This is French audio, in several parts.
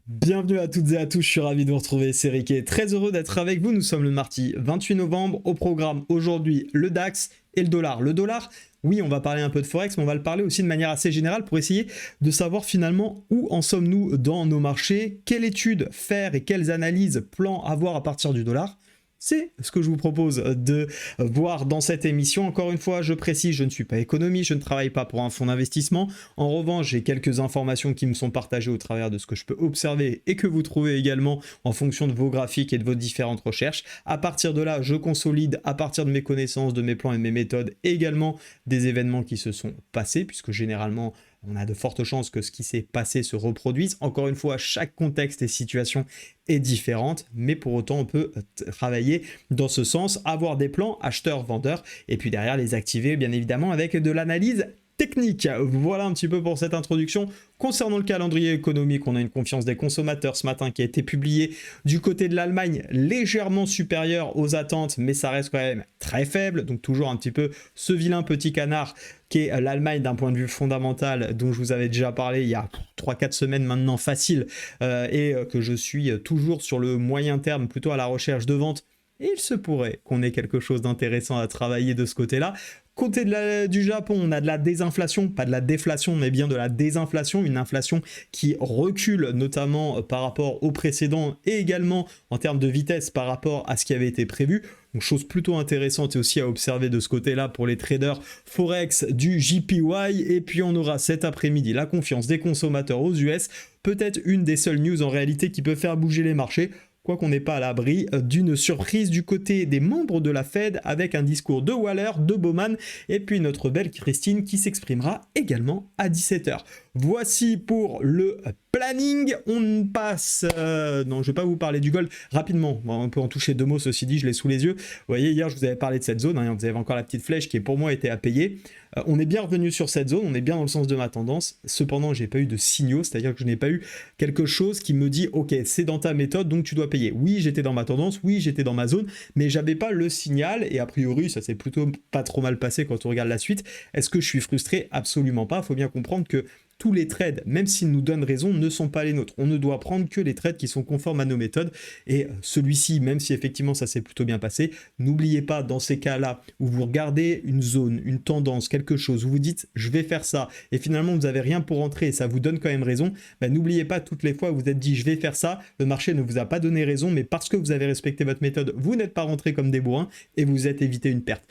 Bienvenue à toutes et à tous, je suis ravi de vous retrouver, c'est Rick, très heureux d'être avec vous. Nous sommes le mardi 28 novembre, au programme aujourd'hui le DAX et le dollar. Le dollar, oui, on va parler un peu de Forex, mais on va le parler aussi de manière assez générale pour essayer de savoir finalement où en sommes-nous dans nos marchés, quelle étude faire et quelles analyses, plans avoir à partir du dollar. C'est ce que je vous propose de voir dans cette émission. Encore une fois, je précise, je ne suis pas économiste, je ne travaille pas pour un fonds d'investissement. En revanche, j'ai quelques informations qui me sont partagées au travers de ce que je peux observer et que vous trouvez également en fonction de vos graphiques et de vos différentes recherches. À partir de là, je consolide à partir de mes connaissances, de mes plans et de mes méthodes, et également des événements qui se sont passés, puisque généralement, on a de fortes chances que ce qui s'est passé se reproduise. Encore une fois, chaque contexte et situation est différente, mais pour autant, on peut travailler dans ce sens, avoir des plans acheteurs-vendeurs, et puis derrière les activer, bien évidemment, avec de l'analyse technique. Voilà un petit peu pour cette introduction. Concernant le calendrier économique, on a une confiance des consommateurs ce matin qui a été publiée du côté de l'Allemagne, légèrement supérieure aux attentes, mais ça reste quand même très faible. Donc toujours un petit peu ce vilain petit canard qui est l'Allemagne d'un point de vue fondamental, dont je vous avais déjà parlé il y a 3-4 semaines maintenant facile, et que je suis toujours sur le moyen terme, plutôt à la recherche de vente. Et il se pourrait qu'on ait quelque chose d'intéressant à travailler de ce côté-là. Côté du Japon, on a de la désinflation, pas de la déflation, mais bien de la désinflation, une inflation qui recule notamment par rapport au précédent et également en termes de vitesse par rapport à ce qui avait été prévu. Donc, chose plutôt intéressante et aussi à observer de ce côté-là pour les traders Forex du JPY. Et puis on aura cet après-midi la confiance des consommateurs aux US, peut-être une des seules news en réalité qui peut faire bouger les marchés. Quoi qu'on n'est pas à l'abri d'une surprise du côté des membres de la Fed avec un discours de Waller, de Bowman et puis notre belle Christine qui s'exprimera également à 17h. Voici pour le planning. On passe... non, je ne vais pas vous parler du gold rapidement. Bon, on peut en toucher deux mots, ceci dit, je l'ai sous les yeux. Vous voyez, hier, je vous avais parlé de cette zone. Vous avez encore la petite flèche qui, pour moi, était à payer. On est bien revenu sur cette zone, on est bien dans le sens de ma tendance. Cependant, j'ai pas eu de signaux, c'est-à-dire que je n'ai pas eu quelque chose qui me dit « Ok, c'est dans ta méthode, donc tu dois payer. » Oui, j'étais dans ma tendance, oui, j'étais dans ma zone, mais j'avais pas le signal, et a priori, ça s'est plutôt pas trop mal passé quand on regarde la suite. Est-ce que je suis frustré? Absolument pas. Il faut bien comprendre que tous les trades, même s'ils nous donnent raison, ne sont pas les nôtres. On ne doit prendre que les trades qui sont conformes à nos méthodes. Et celui-ci, même si effectivement ça s'est plutôt bien passé, n'oubliez pas dans ces cas-là où vous regardez une zone, une tendance, quelque chose, où vous dites je vais faire ça, et finalement vous n'avez rien pour rentrer et ça vous donne quand même raison, n'oubliez pas toutes les fois où vous vous êtes dit je vais faire ça, le marché ne vous a pas donné raison, mais parce que vous avez respecté votre méthode, vous n'êtes pas rentré comme des bourrins et vous êtes évité une perte.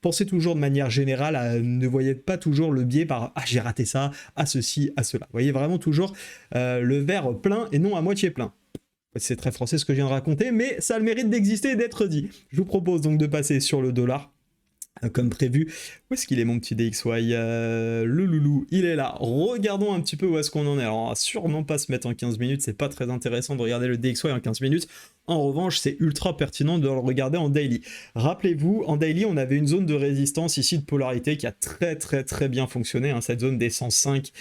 Pensez toujours de manière générale, ne voyez pas toujours le biais par « Ah, j'ai raté ça, à ceci, à cela ». Voyez vraiment toujours le verre plein et non à moitié plein. C'est très français ce que je viens de raconter, mais ça a le mérite d'exister et d'être dit. Je vous propose donc de passer sur le dollar. Comme prévu. Où est-ce qu'il est mon petit DXY? Le loulou, il est là. Regardons un petit peu où est-ce qu'on en est. Alors on va sûrement pas se mettre en 15 minutes, c'est pas très intéressant de regarder le DXY en 15 minutes. En revanche, c'est ultra pertinent de le regarder en daily. Rappelez-vous, en daily, on avait une zone de résistance ici de polarité qui a très bien fonctionné. Cette zone des 105,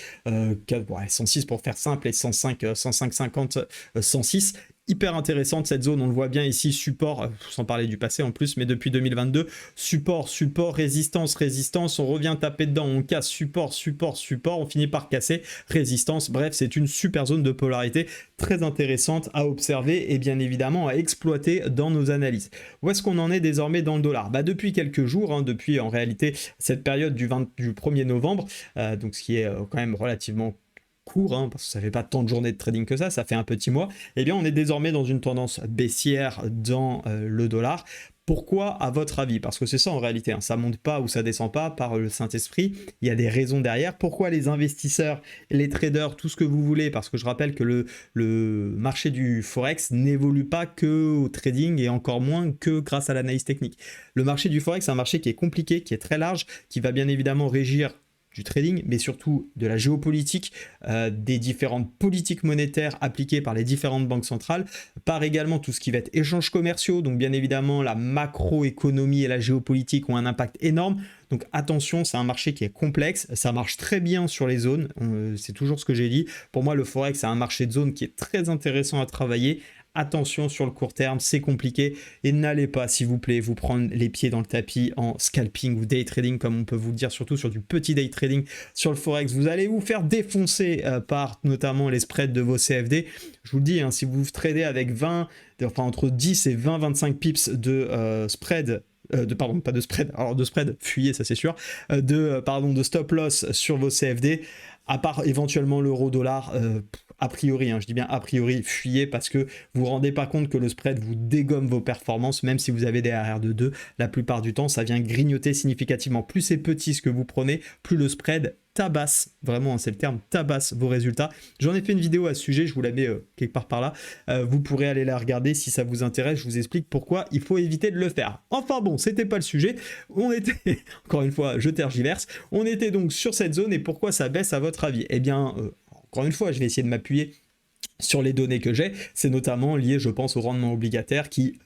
106 pour faire simple, et 105, 105,50, 106. Hyper intéressante cette zone, on le voit bien ici, support, sans parler du passé en plus, mais depuis 2022, support, résistance, on revient taper dedans, on casse, support, on finit par casser, résistance, bref, c'est une super zone de polarité très intéressante à observer et bien évidemment à exploiter dans nos analyses. Où est-ce qu'on en est désormais dans le dollar? Depuis quelques jours, depuis en réalité cette période du 1er novembre, donc ce qui est quand même relativement court, parce que ça fait pas tant de journées de trading que ça fait un petit mois, et bien on est désormais dans une tendance baissière dans le dollar. Pourquoi à votre avis? Parce que c'est ça en réalité, ça monte pas ou ça descend pas par le Saint-Esprit, il y a des raisons derrière. Pourquoi les investisseurs, les traders, tout ce que vous voulez, parce que je rappelle que le marché du Forex n'évolue pas que au trading et encore moins que grâce à l'analyse technique. Le marché du Forex, c'est un marché qui est compliqué, qui est très large, qui va bien évidemment régir du trading, mais surtout de la géopolitique, des différentes politiques monétaires appliquées par les différentes banques centrales, par également tout ce qui va être échanges commerciaux, donc bien évidemment la macroéconomie et la géopolitique ont un impact énorme, donc attention, c'est un marché qui est complexe, ça marche très bien sur les zones, c'est toujours ce que j'ai dit, pour moi le Forex c'est un marché de zone qui est très intéressant à travailler, attention sur le court terme, c'est compliqué et n'allez pas, s'il vous plaît, vous prendre les pieds dans le tapis en scalping ou day trading, comme on peut vous le dire, surtout sur du petit day trading sur le Forex. Vous allez vous faire défoncer par notamment les spreads de vos CFD. Je vous le dis, hein, si vous tradez avec entre 10 et 20-25 pips de spread, pardon, pas de spread, alors de spread, fuyez, ça c'est sûr, de stop loss sur vos CFD, à part éventuellement l'euro-dollar, a priori, hein, je dis bien a priori, fuyez parce que vous vous rendez pas compte que le spread vous dégomme vos performances, même si vous avez des ARR de 2, la plupart du temps, ça vient grignoter significativement. Plus c'est petit ce que vous prenez, plus le spread tabasse, vraiment, hein, c'est le terme, tabasse vos résultats. J'en ai fait une vidéo à ce sujet, je vous la mets quelque part par là. Vous pourrez aller la regarder si ça vous intéresse, je vous explique pourquoi il faut éviter de le faire. Enfin bon, c'était pas le sujet, on était, encore une fois, je tergiverse, on était donc sur cette zone et pourquoi ça baisse à votre avis? Eh bien, encore une fois, je vais essayer de m'appuyer sur les données que j'ai, c'est notamment lié, je pense, au rendement obligataire qui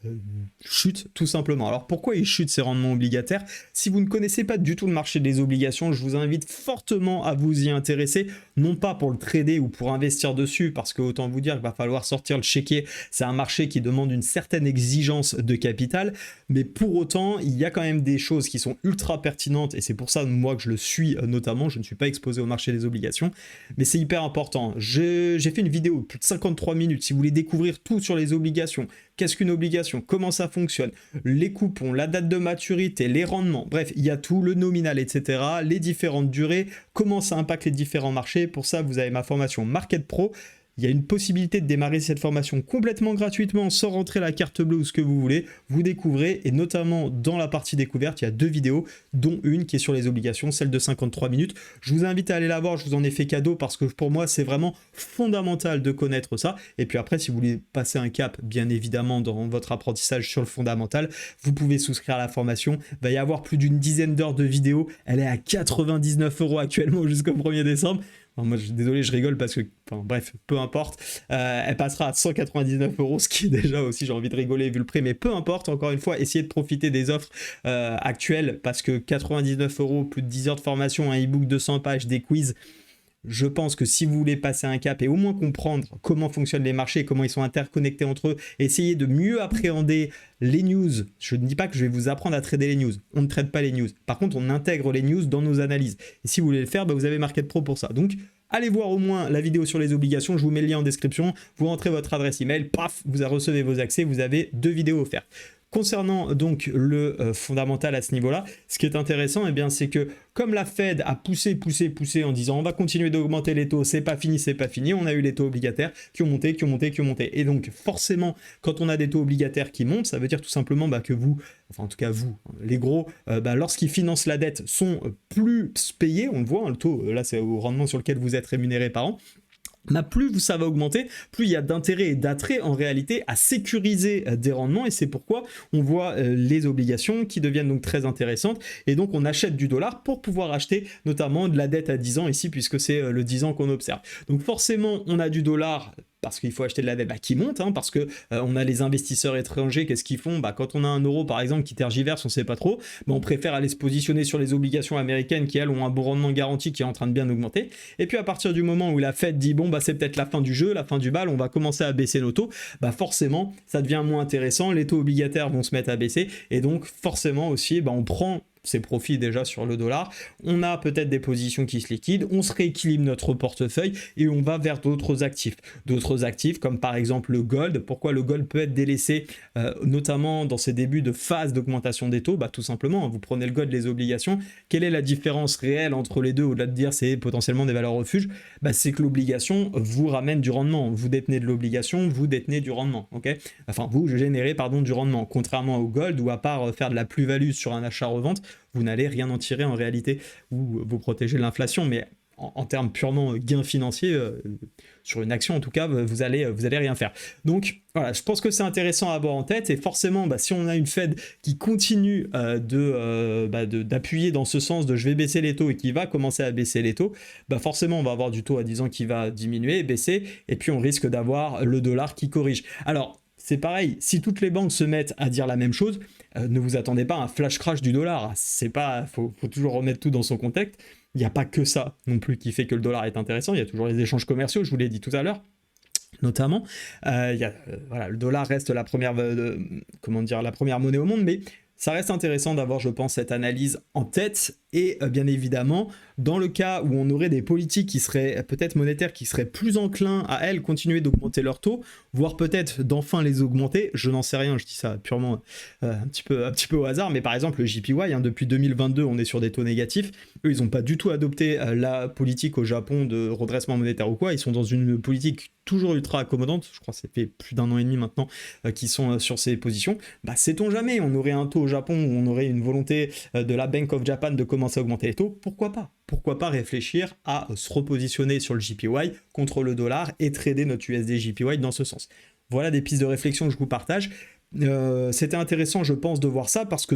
chute tout simplement. Alors pourquoi il chute ces rendements obligataires? Si vous ne connaissez pas du tout le marché des obligations, je vous invite fortement à vous y intéresser, non pas pour le trader ou pour investir dessus, parce que autant vous dire qu'il va falloir sortir le chéquier, c'est un marché qui demande une certaine exigence de capital, mais pour autant, il y a quand même des choses qui sont ultra pertinentes, et c'est pour ça, moi, que je le suis notamment, je ne suis pas exposé au marché des obligations, mais c'est hyper important. J'ai fait une vidéo, plus de 53 minutes, si vous voulez découvrir tout sur les obligations, qu'est-ce qu'une obligation, comment ça fonctionne, les coupons, la date de maturité, les rendements, bref, il y a tout, le nominal, etc., les différentes durées, comment ça impacte les différents marchés. Pour ça, vous avez ma formation Market Pro. Il y a une possibilité de démarrer cette formation complètement gratuitement sans rentrer la carte bleue ou ce que vous voulez. Vous découvrez, et notamment dans la partie découverte, il y a 2 vidéos, dont une qui est sur les obligations, celle de 53 minutes. Je vous invite à aller la voir, je vous en ai fait cadeau parce que pour moi, c'est vraiment fondamental de connaître ça. Et puis après, si vous voulez passer un cap, bien évidemment, dans votre apprentissage sur le fondamental, vous pouvez souscrire à la formation. Il va y avoir plus d'une dizaine d'heures de vidéos. Elle est à 99 € actuellement jusqu'au 1er décembre. Alors moi, désolé, je rigole parce que, enfin, bref, peu importe. Elle passera à 199 €, ce qui est déjà aussi, j'ai envie de rigoler vu le prix, mais peu importe, encore une fois, essayez de profiter des offres actuelles parce que 99 €, plus de 10 heures de formation, un e-book 200 pages, des quiz. Je pense que si vous voulez passer un cap et au moins comprendre comment fonctionnent les marchés, comment ils sont interconnectés entre eux, essayer de mieux appréhender les news. Je ne dis pas que je vais vous apprendre à trader les news. On ne trade pas les news. Par contre, on intègre les news dans nos analyses. Et si vous voulez le faire, vous avez Market Pro pour ça. Donc, allez voir au moins la vidéo sur les obligations. Je vous mets le lien en description. Vous rentrez votre adresse email. Paf, vous recevez vos accès. Vous avez 2 vidéos offertes. Concernant donc le fondamental à ce niveau-là, ce qui est intéressant, eh bien, c'est que comme la Fed a poussé en disant on va continuer d'augmenter les taux, c'est pas fini, on a eu les taux obligataires qui ont monté. Et donc forcément, quand on a des taux obligataires qui montent, ça veut dire tout simplement que vous, enfin en tout cas vous, les gros, lorsqu'ils financent la dette, sont plus payés, on le voit, hein, le taux, là c'est au rendement sur lequel vous êtes rémunéré par an. Plus ça va augmenter, plus il y a d'intérêt et d'attrait en réalité à sécuriser des rendements, et c'est pourquoi on voit les obligations qui deviennent donc très intéressantes, et donc on achète du dollar pour pouvoir acheter notamment de la dette à 10 ans ici, puisque c'est le 10 ans qu'on observe. Donc forcément on a du dollar parce qu'il faut acheter de la dette qui monte, hein, parce que on a les investisseurs étrangers, qu'est-ce qu'ils font? Quand on a un euro par exemple qui tergiverse, on ne sait pas trop, on préfère aller se positionner sur les obligations américaines qui elles ont un bon rendement garanti qui est en train de bien augmenter. Et puis à partir du moment où la Fed dit bon c'est peut-être la fin du jeu, la fin du bal, on va commencer à baisser nos taux, forcément ça devient moins intéressant, les taux obligataires vont se mettre à baisser, et donc forcément aussi on prend ses profits déjà sur le dollar, on a peut-être des positions qui se liquident, on se rééquilibre notre portefeuille et on va vers d'autres actifs comme par exemple le gold. Pourquoi le gold peut être délaissé notamment dans ces débuts de phase d'augmentation des taux? Tout simplement, vous prenez le gold, les obligations, quelle est la différence réelle entre les deux, au-delà de dire c'est potentiellement des valeurs refuges? C'est que l'obligation vous ramène du rendement, vous détenez de l'obligation, vous détenez du rendement, enfin vous générez du rendement, contrairement au gold où à part faire de la plus-value sur un achat-revente, vous n'allez rien en tirer en réalité, ou vous protégez l'inflation, mais en termes purement gains financiers, sur une action en tout cas, vous allez rien faire. Donc voilà, je pense que c'est intéressant à avoir en tête, et forcément si on a une Fed qui continue d'appuyer dans ce sens de je vais baisser les taux et qui va commencer à baisser les taux, forcément on va avoir du taux à 10 ans qui va diminuer, baisser, et puis on risque d'avoir le dollar qui corrige. Alors c'est pareil, si toutes les banques se mettent à dire la même chose, ne vous attendez pas à un flash crash du dollar. C'est pas, faut toujours remettre tout dans son contexte. Il n'y a pas que ça non plus qui fait que le dollar est intéressant. Il y a toujours les échanges commerciaux, je vous l'ai dit tout à l'heure. notamment. Voilà, le dollar reste la première, la première monnaie au monde, mais ça reste intéressant d'avoir, je pense, cette analyse en tête. Et bien évidemment, dans le cas où on aurait des politiques qui seraient peut-être monétaires, qui seraient plus enclins à elles continuer d'augmenter leurs taux, voire peut-être d'enfin les augmenter, je n'en sais rien, je dis ça purement un petit peu au hasard, mais par exemple le JPY, depuis 2022 on est sur des taux négatifs, eux ils n'ont pas du tout adopté la politique au Japon de redressement monétaire ou quoi, ils sont dans une politique toujours ultra accommodante, je crois que ça fait plus d'1 an et demi maintenant qu'ils sont sur ces positions. Bah sait-on jamais, on aurait un taux au Japon où on aurait une volonté de la Bank of Japan de commencer à augmenter les taux, pourquoi pas réfléchir à se repositionner sur le JPY contre le dollar et trader notre USD JPY dans ce sens. Voilà des pistes de réflexion que je vous partage. C'était intéressant, je pense, de voir ça parce que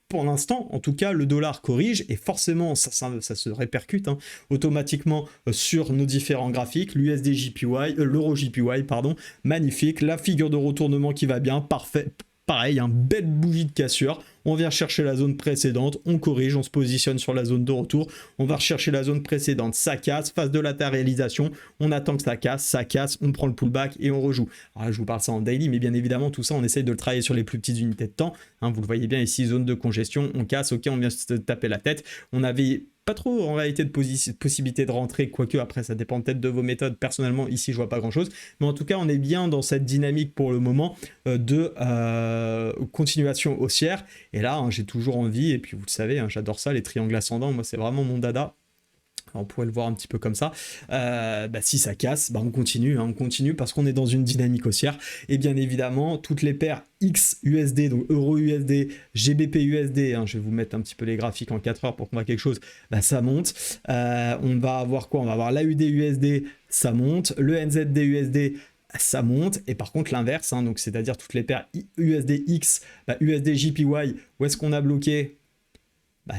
pour l'instant, en tout cas, le dollar corrige et forcément, ça se répercute automatiquement sur nos différents graphiques. L'USD JPY, l'euro JPY, pardon, magnifique. La figure de retournement qui va bien, parfait. Pareil, un belle bougie de cassure. On vient chercher la zone précédente, on corrige, on se positionne sur la zone de retour. On va rechercher la zone précédente, ça casse, phase de latéralisation. On attend que ça casse, on prend le pullback et on rejoue. Alors là, je vous parle ça en daily, mais bien évidemment, tout ça, on essaye de le travailler sur les plus petites unités de temps. Vous le voyez bien ici, zone de congestion, on casse, ok, on vient se taper la tête. On avait pas trop en réalité de possibilité de rentrer, quoique après ça dépend peut-être de vos méthodes. Personnellement ici je vois pas grand chose, mais en tout cas on est bien dans cette dynamique pour le moment de continuation haussière. Et là j'ai toujours envie, et puis vous le savez, j'adore ça, les triangles ascendants, moi c'est vraiment mon dada. On pourrait le voir un petit peu comme ça. Si ça casse, on continue parce qu'on est dans une dynamique haussière. Et bien évidemment, toutes les paires XUSD, donc Euro USD, GBP USD, je vais vous mettre un petit peu les graphiques en 4 heures pour qu'on voit quelque chose, ça monte. On va avoir quoi? On va avoir l'AUD USD, ça monte. Le NZD USD, ça monte. Et par contre l'inverse, donc c'est-à-dire toutes les paires USDX, USD JPY, où est-ce qu'on a bloqué?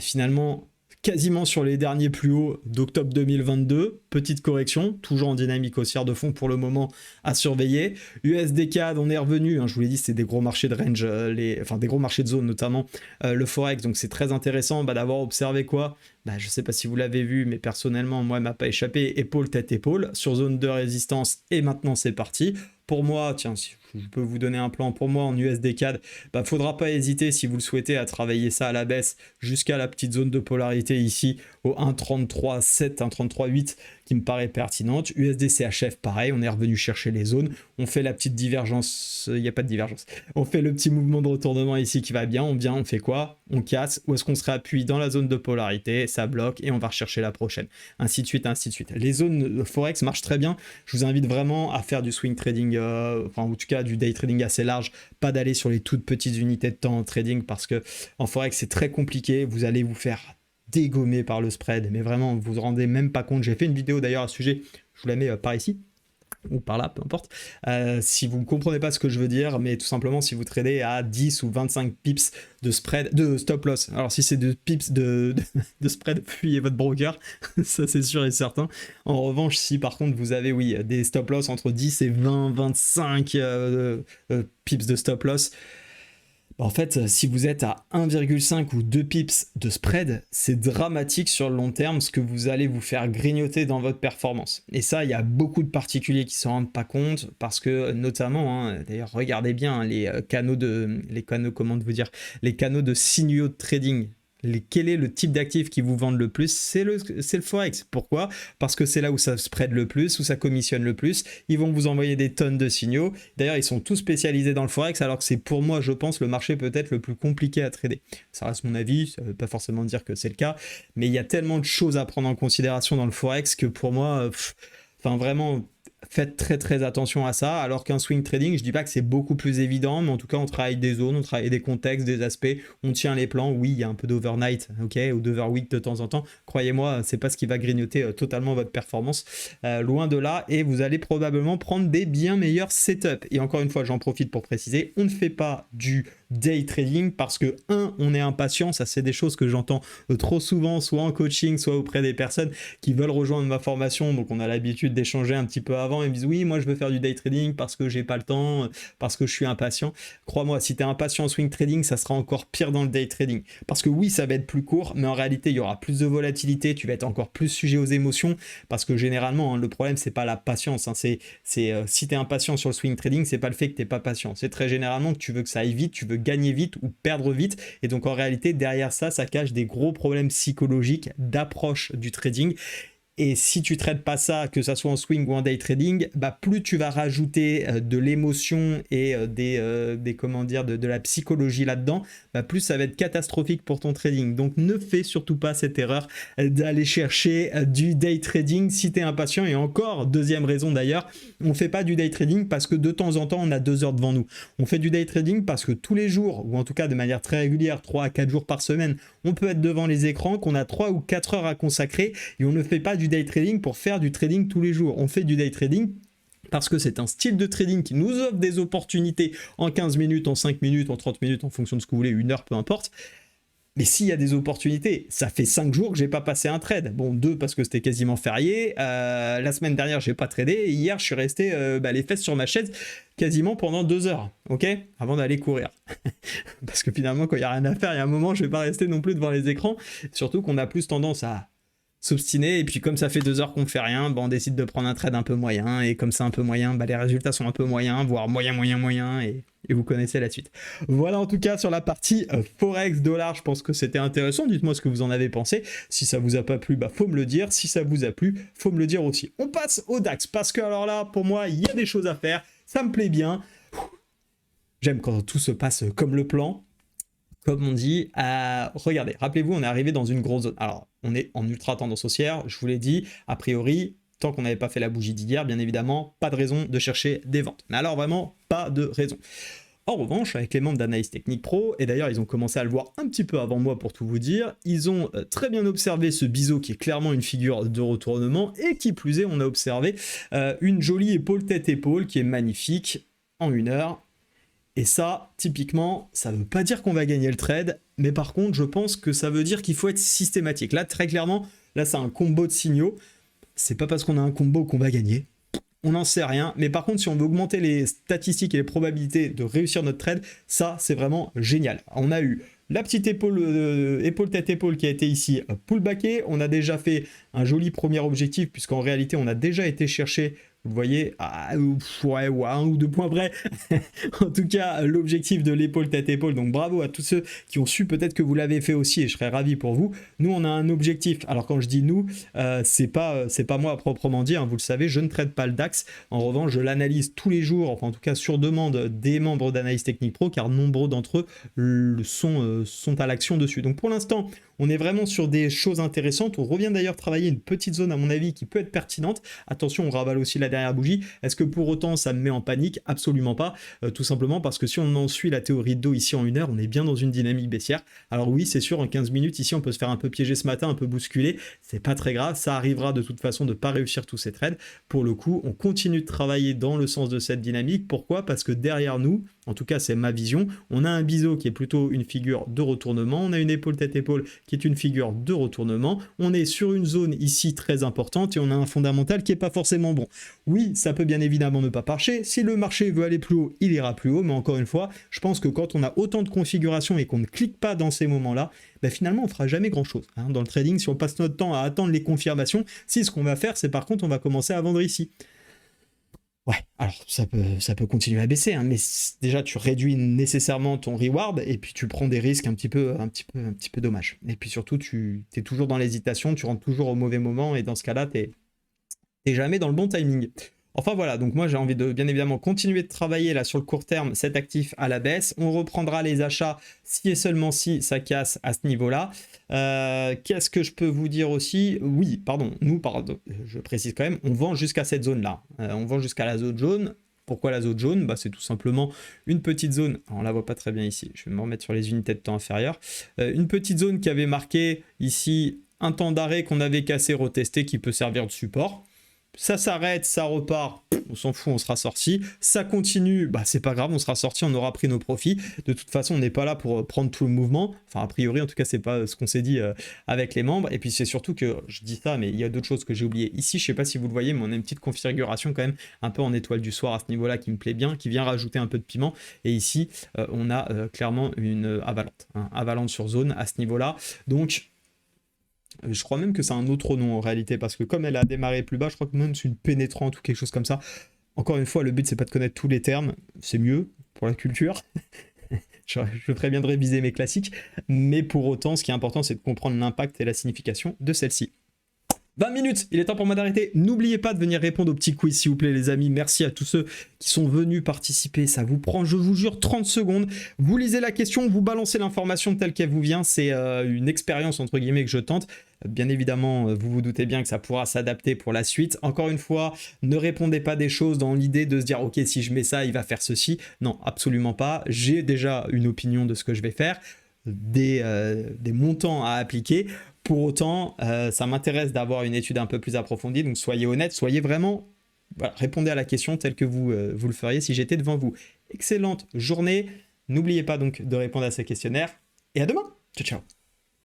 Finalement quasiment sur les derniers plus hauts d'octobre 2022, petite correction, toujours en dynamique haussière de fond pour le moment à surveiller. USD CAD, on est revenu, je vous l'ai dit, c'est des gros marchés de range, des gros marchés de zone notamment, le Forex, donc c'est très intéressant d'avoir observé quoi. Je ne sais pas si vous l'avez vu, mais personnellement, moi, elle m'a pas échappé, épaule, tête, épaule, sur zone de résistance, et maintenant c'est parti. Pour moi, tiens, si je peux vous donner un plan, pour moi en USD CAD, faudra pas hésiter si vous le souhaitez à travailler ça à la baisse jusqu'à la petite zone de polarité ici au 1,33,7, 1,33,8 qui me paraît pertinente. USD CHF pareil, on est revenu chercher les zones, on fait la petite divergence, il n'y a pas de divergence, on fait le petit mouvement de retournement ici qui va bien, on fait quoi? On casse, ou est-ce qu'on se réappuie dans la zone de polarité, ça bloque et on va rechercher la prochaine, ainsi de suite, ainsi de suite. Les zones Forex marchent très bien, je vous invite vraiment à faire du swing trading, en tout cas du day trading assez large, pas d'aller sur les toutes petites unités de temps en trading parce que en Forex c'est très compliqué, vous allez vous faire dégommer par le spread, mais vraiment vous vous rendez même pas compte. J'ai fait une vidéo d'ailleurs à ce sujet, je vous la mets par ici ou par là, peu importe, si vous ne comprenez pas ce que je veux dire, mais tout simplement si vous tradez à 10 ou 25 pips de spread, de stop loss, alors si c'est de pips de spread, fuyez votre broker, ça c'est sûr et certain. En revanche, si par contre vous avez des stop loss entre 10 et 20, 25 pips de stop loss, en fait, si vous êtes à 1,5 ou 2 pips de spread, c'est dramatique sur le long terme ce que vous allez vous faire grignoter dans votre performance. Et ça, il y a beaucoup de particuliers qui ne s'en rendent pas compte parce que notamment, d'ailleurs, regardez bien les canaux de signaux de trading. Quel est le type d'actifs qui vous vendent le plus? C'est le Forex. Pourquoi? Parce que c'est là où ça spread le plus, où ça commissionne le plus. Ils vont vous envoyer des tonnes de signaux. D'ailleurs, ils sont tous spécialisés dans le Forex, alors que c'est pour moi, je pense, le marché peut-être le plus compliqué à trader. Ça reste mon avis, ça ne veut pas forcément dire que c'est le cas, mais il y a tellement de choses à prendre en considération dans le Forex que pour moi, vraiment... Faites très très attention à ça, alors qu'un swing trading, je dis pas que c'est beaucoup plus évident, mais en tout cas on travaille des zones, on travaille des contextes, des aspects, on tient les plans. Oui, il y a un peu d'overnight, ou d'overweek de temps en temps, croyez-moi, c'est pas ce qui va grignoter totalement votre performance, loin de là, et vous allez probablement prendre des bien meilleurs setups. Et encore une fois, j'en profite pour préciser, on ne fait pas du day trading parce que, on est impatient. Ça, c'est des choses que j'entends trop souvent, soit en coaching, soit auprès des personnes qui veulent rejoindre ma formation. Donc, on a l'habitude d'échanger un petit peu avant. Ils me disent, oui, moi, je veux faire du day trading parce que j'ai pas le temps, parce que je suis impatient. Crois-moi, si tu es impatient en swing trading, ça sera encore pire dans le day trading. Parce que oui, ça va être plus court, mais en réalité, il y aura plus de volatilité. Tu vas être encore plus sujet aux émotions parce que généralement, le problème, c'est pas la patience. Si tu es impatient sur le swing trading, c'est pas le fait que tu n'es pas patient. C'est très généralement que tu veux que ça aille vite, tu veux gagner vite ou perdre vite. Et donc, en réalité, derrière ça, ça cache des gros problèmes psychologiques d'approche du trading. Et si tu traites pas ça, que ça soit en swing ou en day trading, bah plus tu vas rajouter de l'émotion et de la psychologie là-dedans, bah plus ça va être catastrophique pour ton trading. Donc ne fais surtout pas cette erreur d'aller chercher du day trading si tu es impatient. Et encore, deuxième raison d'ailleurs, on fait pas du day trading parce que de temps en temps on a 2 heures devant nous. On fait du day trading parce que tous les jours, ou en tout cas de manière très régulière, 3 à 4 jours par semaine, on peut être devant les écrans, qu'on a 3 ou 4 heures à consacrer et on ne fait pas du day trading pour faire du trading tous les jours. On fait du day trading parce que c'est un style de trading qui nous offre des opportunités en 15 minutes, en 5 minutes, en 30 minutes, en fonction de ce que vous voulez, 1 heure, peu importe. Mais s'il y a des opportunités, ça fait 5 jours que j'ai pas passé un trade. Bon, 2 parce que c'était quasiment férié. La semaine dernière, j'ai pas tradé. Et hier, je suis resté les fesses sur ma chaise quasiment pendant 2 heures, ok, avant d'aller courir. Parce que finalement, quand il n'y a rien à faire, il y a un moment, je vais pas rester non plus devant les écrans. Surtout qu'on a plus tendance à s'obstiner, et puis comme ça fait 2 heures qu'on fait rien, on décide de prendre un trade un peu moyen, et comme c'est un peu moyen, les résultats sont un peu moyens, voire moyen, et vous connaissez la suite. Voilà en tout cas sur la partie Forex dollar, je pense que c'était intéressant, dites-moi ce que vous en avez pensé, si ça vous a pas plu, faut me le dire, si ça vous a plu, faut me le dire aussi. On passe au DAX, parce que alors là, pour moi, il y a des choses à faire, ça me plaît bien, j'aime quand tout se passe comme le plan, comme on dit. Regardez, rappelez-vous, on est arrivé dans une grosse zone. Alors, on est en ultra tendance haussière, je vous l'ai dit, a priori, tant qu'on n'avait pas fait la bougie d'hier, bien évidemment, pas de raison de chercher des ventes. Mais alors vraiment, pas de raison. En revanche, avec les membres d'Analyse Technique Pro, et d'ailleurs ils ont commencé à le voir un petit peu avant moi pour tout vous dire, ils ont très bien observé ce biseau qui est clairement une figure de retournement, et qui plus est, on a observé une jolie épaule tête-épaule qui est magnifique en 1 heure. Et ça, typiquement, ça ne veut pas dire qu'on va gagner le trade, mais par contre, je pense que ça veut dire qu'il faut être systématique. Là, très clairement, là, c'est un combo de signaux. C'est pas parce qu'on a un combo qu'on va gagner. On n'en sait rien. Mais par contre, si on veut augmenter les statistiques et les probabilités de réussir notre trade, ça, c'est vraiment génial. On a eu la petite épaule tête-épaule qui a été ici pullbackée. On a déjà fait un joli premier objectif, puisqu'en réalité, on a déjà été chercher... Vous voyez, ouais, 1 ou 2 points près. En tout cas, l'objectif de l'épaule tête-épaule. Donc bravo à tous ceux qui ont su, peut-être que vous l'avez fait aussi, et je serais ravi pour vous. Nous, on a un objectif. Alors quand je dis nous, c'est pas moi à proprement dire, hein, vous le savez, je ne traite pas le DAX. En revanche, je l'analyse tous les jours, enfin en tout cas sur demande des membres d'Analyse Technique Pro, car nombreux d'entre eux sont à l'action dessus. Donc pour l'instant, on est vraiment sur des choses intéressantes. On revient d'ailleurs travailler une petite zone, à mon avis, qui peut être pertinente. Attention, on ravale aussi la dernière bougie. Est-ce que pour autant ça me met en panique? Absolument pas. Tout simplement parce que si on en suit la théorie de dos ici en 1 heure, on est bien dans une dynamique baissière. Alors oui, c'est sûr, en 15 minutes, ici, on peut se faire un peu piéger ce matin, un peu bousculer. C'est pas très grave. Ça arrivera de toute façon de pas réussir tous ces trades. Pour le coup, on continue de travailler dans le sens de cette dynamique. Pourquoi? Parce que derrière nous, en tout cas, c'est ma vision, on a un biseau qui est plutôt une figure de retournement. On a une épaule tête-épaule qui est une figure de retournement. On est sur une zone ici très importante et on a un fondamental qui n'est pas forcément bon. Oui, ça peut bien évidemment ne pas marcher. Si le marché veut aller plus haut, il ira plus haut. Mais encore une fois, je pense que quand on a autant de configurations et qu'on ne clique pas dans ces moments-là, finalement, on ne fera jamais grand-chose. Dans le trading, si on passe notre temps à attendre les confirmations, si ce qu'on va faire, c'est par contre, on va commencer à vendre ici. Ouais, alors ça peut continuer à baisser, mais déjà tu réduis nécessairement ton reward et puis tu prends des risques un petit peu dommages. Et puis surtout, tu es toujours dans l'hésitation, tu rentres toujours au mauvais moment et dans ce cas-là, t'es jamais dans le bon timing. Enfin voilà, donc moi j'ai envie de bien évidemment continuer de travailler là sur le court terme cet actif à la baisse. On reprendra les achats si et seulement si ça casse à ce niveau-là. Qu'est-ce que je peux vous dire aussi? Oui, pardon, je précise quand même, on vend jusqu'à cette zone-là. On vend jusqu'à la zone jaune. Pourquoi la zone jaune? C'est tout simplement une petite zone, on la voit pas très bien ici, je vais me remettre sur les unités de temps inférieures. Une petite zone qui avait marqué ici un temps d'arrêt qu'on avait cassé, retesté, qui peut servir de support. Ça s'arrête, ça repart, on s'en fout, on sera sorti. Ça continue, bah c'est pas grave, on sera sorti, on aura pris nos profits. De toute façon, on n'est pas là pour prendre tout le mouvement. Enfin, a priori, en tout cas, c'est pas ce qu'on s'est dit avec les membres. Et puis c'est surtout que, je dis ça, mais il y a d'autres choses que j'ai oubliées ici. Je sais pas si vous le voyez, mais on a une petite configuration quand même un peu en étoile du soir à ce niveau-là qui me plaît bien, qui vient rajouter un peu de piment. Et ici, on a clairement une avalante, hein, avalante sur zone à ce niveau-là. Donc, je crois même que c'est un autre nom en réalité, parce que comme elle a démarré plus bas, je crois que même c'est une pénétrante ou quelque chose comme ça. Encore une fois, le but c'est pas de connaître tous les termes, c'est mieux pour la culture. Je ferais bien de réviser mes classiques, mais pour autant, ce qui est important, c'est de comprendre l'impact et la signification de celle-ci. 20 minutes, il est temps pour moi d'arrêter. N'oubliez pas de venir répondre au petit quiz s'il vous plaît les amis. Merci à tous ceux qui sont venus participer. Ça vous prend, je vous jure, 30 secondes. Vous lisez la question, vous balancez l'information telle qu'elle vous vient. C'est une expérience entre guillemets que je tente. Bien évidemment, vous vous doutez bien que ça pourra s'adapter pour la suite. Encore une fois, ne répondez pas des choses dans l'idée de se dire « Ok, si je mets ça, il va faire ceci ». Non, absolument pas. J'ai déjà une opinion de ce que je vais faire, des montants à appliquer. Pour autant, ça m'intéresse d'avoir une étude un peu plus approfondie, donc soyez honnête, soyez vraiment... Voilà, répondez à la question telle que vous le feriez si j'étais devant vous. Excellente journée, n'oubliez pas donc de répondre à ce questionnaire, et à demain. Ciao, ciao.